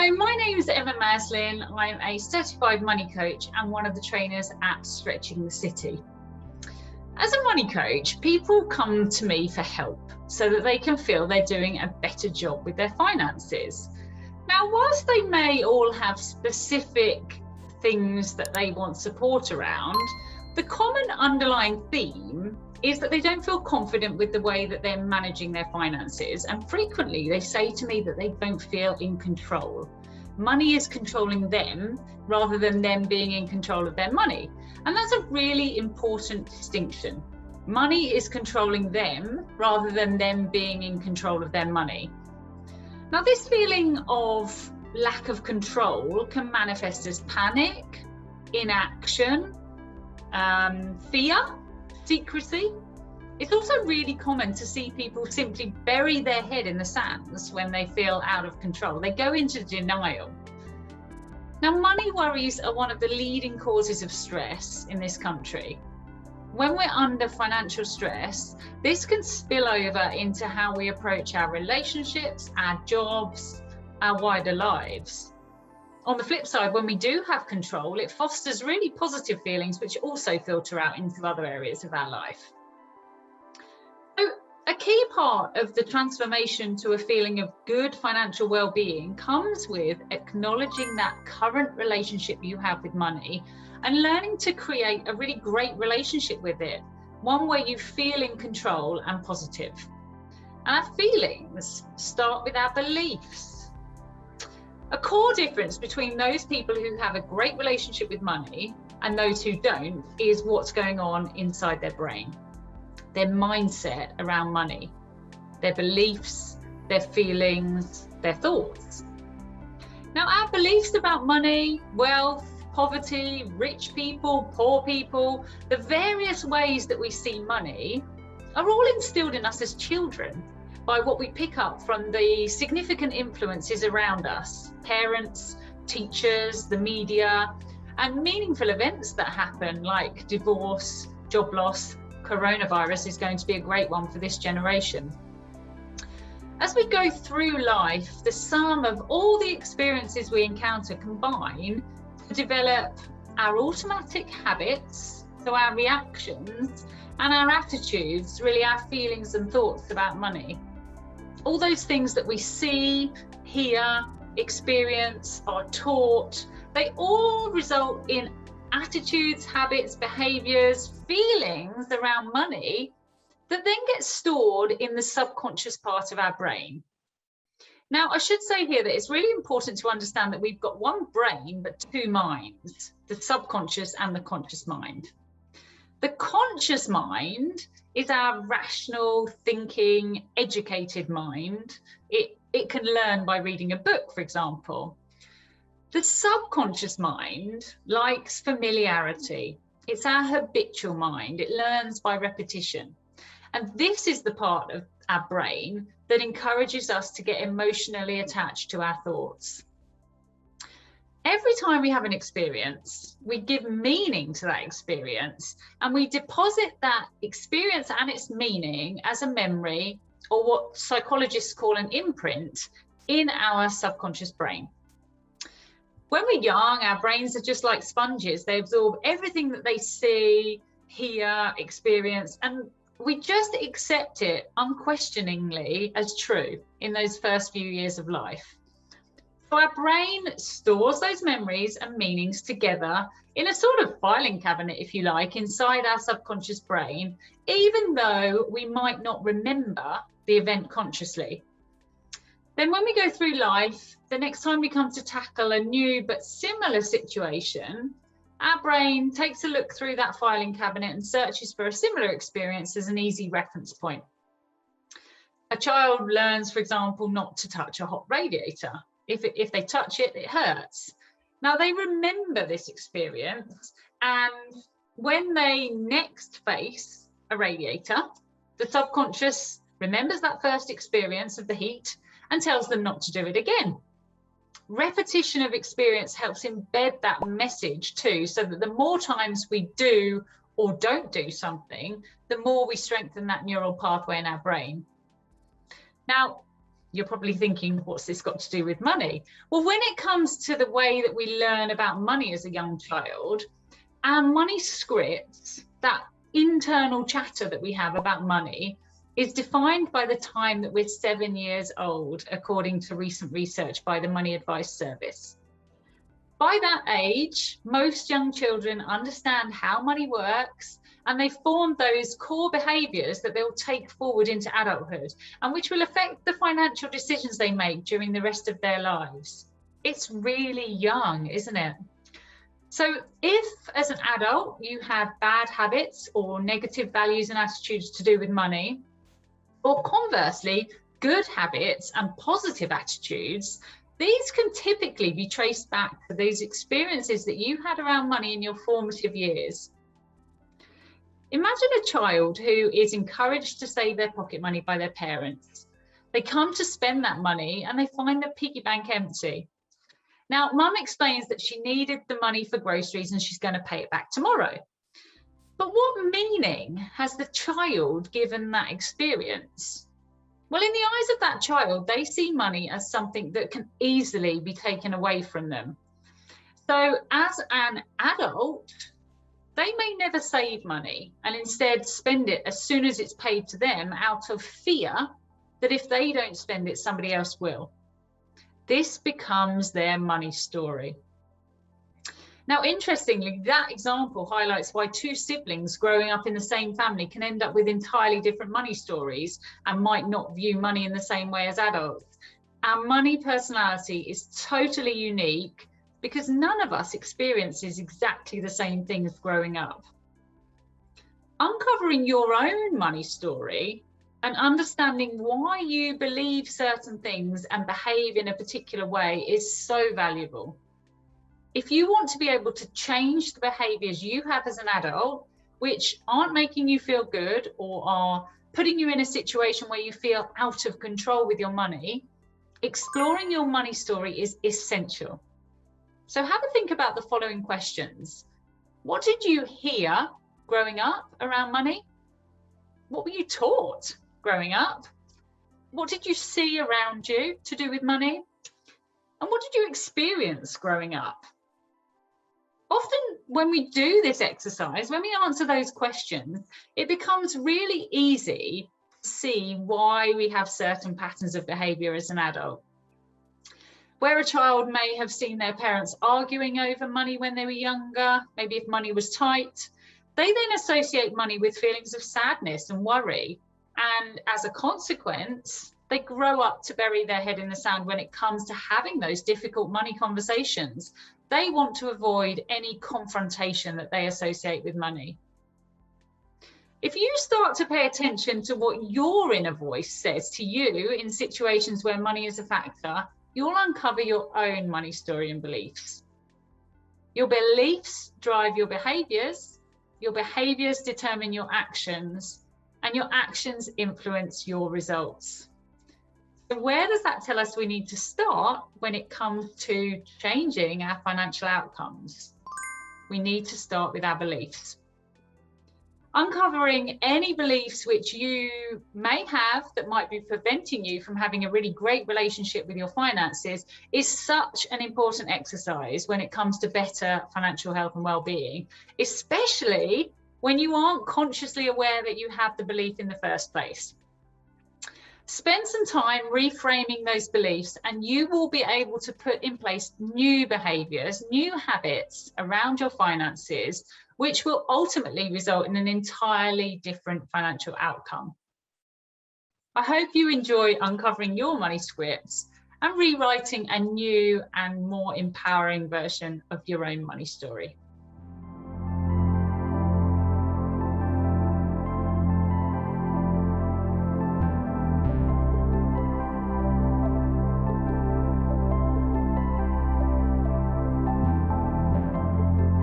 Hello, my name is Emma Maslin. I'm a certified money coach and one of the trainers at Stretching the City. As a money coach, people come to me for help so that they can feel they're doing a better job with their finances. Now, whilst they may all have specific things that they want support around, the common underlying theme is that they don't feel confident with the way that they're managing their finances, and frequently they say to me that they don't feel in control. Money is controlling them rather than them being in control of their money, and that's a really important distinction. Money is controlling them rather than them being in control of their money. Now, this feeling of lack of control can manifest as panic, inaction, fear, secrecy. It's also really common to see people simply bury their head in the sands when they feel out of control. They go into denial. Now, money worries are one of the leading causes of stress in this country. When we're under financial stress, this can spill over into how we approach our relationships, our jobs, our wider lives. On the flip side, when we do have control, it fosters really positive feelings which also filter out into other areas of our life. So, a key part of the transformation to a feeling of good financial well-being comes with acknowledging that current relationship you have with money and learning to create a really great relationship with it, one where you feel in control and positive. And our feelings start with our beliefs. A core difference between those people who have a great relationship with money and those who don't is what's going on inside their brain, their mindset around money, their beliefs, their feelings, their thoughts. Now, our beliefs about money, wealth, poverty, rich people, poor people, the various ways that we see money are all instilled in us as children by what we pick up from the significant influences around us, parents, teachers, the media, and meaningful events that happen like divorce, job loss. Coronavirus is going to be a great one for this generation. As we go through life, the sum of all the experiences we encounter combine to develop our automatic habits, so our reactions and our attitudes, really our feelings and thoughts about money. All those things that we see, hear, experience, are taught, they all result in attitudes, habits, behaviours, feelings around money that then get stored in the subconscious part of our brain. Now, I should say here that it's really important to understand that we've got one brain but two minds, the subconscious and the conscious mind. The conscious mind is our rational, thinking, educated mind. It can learn by reading a book, for example. The subconscious mind likes familiarity. It's our habitual mind. It learns by repetition. And this is the part of our brain that encourages us to get emotionally attached to our thoughts. Every time we have an experience, we give meaning to that experience and we deposit that experience and its meaning as a memory, or what psychologists call an imprint, in our subconscious brain. When we're young, our brains are just like sponges. They absorb everything that they see, hear, experience, and we just accept it unquestioningly as true in those first few years of life. So our brain stores those memories and meanings together in a sort of filing cabinet, if you like, inside our subconscious brain, even though we might not remember the event consciously. Then when we go through life, the next time we come to tackle a new but similar situation, our brain takes a look through that filing cabinet and searches for a similar experience as an easy reference point. A child learns, for example, not to touch a hot radiator. If they touch it, it hurts. Now, they remember this experience, and when they next face a radiator, the subconscious remembers that first experience of the heat and tells them not to do it again. Repetition of experience helps embed that message too, so that the more times we do or don't do something, the more we strengthen that neural pathway in our brain. Now, You're probably thinking, what's this got to do with money? Well, when it comes to the way that we learn about money as a young child, our money scripts, that internal chatter that we have about money, is defined by the time that we're 7 years old, according to recent research by the Money Advice Service. By that age, most young children understand how money works, and they form those core behaviours that they'll take forward into adulthood, and which will affect the financial decisions they make during the rest of their lives. It's really young, isn't it? So if, as an adult, you have bad habits or negative values and attitudes to do with money, or conversely, good habits and positive attitudes, these can typically be traced back to those experiences that you had around money in your formative years. Imagine a child who is encouraged to save their pocket money by their parents. They come to spend that money and they find the piggy bank empty. Now, mum explains that she needed the money for groceries and she's going to pay it back tomorrow. But what meaning has the child given that experience? Well, in the eyes of that child, they see money as something that can easily be taken away from them. So as an adult, they may never save money and instead spend it as soon as it's paid to them out of fear that if they don't spend it, somebody else will. This becomes their money story. Now, interestingly, that example highlights why two siblings growing up in the same family can end up with entirely different money stories and might not view money in the same way as adults. Our money personality is totally unique because none of us experiences exactly the same things growing up. Uncovering your own money story and understanding why you believe certain things and behave in a particular way is so valuable. If you want to be able to change the behaviours you have as an adult, which aren't making you feel good or are putting you in a situation where you feel out of control with your money, exploring your money story is essential. So have a think about the following questions. What did you hear growing up around money? What were you taught growing up? What did you see around you to do with money? And what did you experience growing up? Often when we do this exercise, when we answer those questions, it becomes really easy to see why we have certain patterns of behaviour as an adult. Where a child may have seen their parents arguing over money when they were younger, maybe if money was tight, they then associate money with feelings of sadness and worry. And as a consequence, they grow up to bury their head in the sand when it comes to having those difficult money conversations. They want to avoid any confrontation that they associate with money. If you start to pay attention to what your inner voice says to you in situations where money is a factor, you'll uncover your own money story and beliefs. Your beliefs drive your behaviours determine your actions, and your actions influence your results. So where does that tell us we need to start when it comes to changing our financial outcomes? We need to start with our beliefs. Uncovering any beliefs which you may have that might be preventing you from having a really great relationship with your finances is such an important exercise when it comes to better financial health and well-being, especially when you aren't consciously aware that you have the belief in the first place. Spend some time reframing those beliefs and you will be able to put in place new behaviours, new habits around your finances, which will ultimately result in an entirely different financial outcome. I hope you enjoy uncovering your money scripts and rewriting a new and more empowering version of your own money story.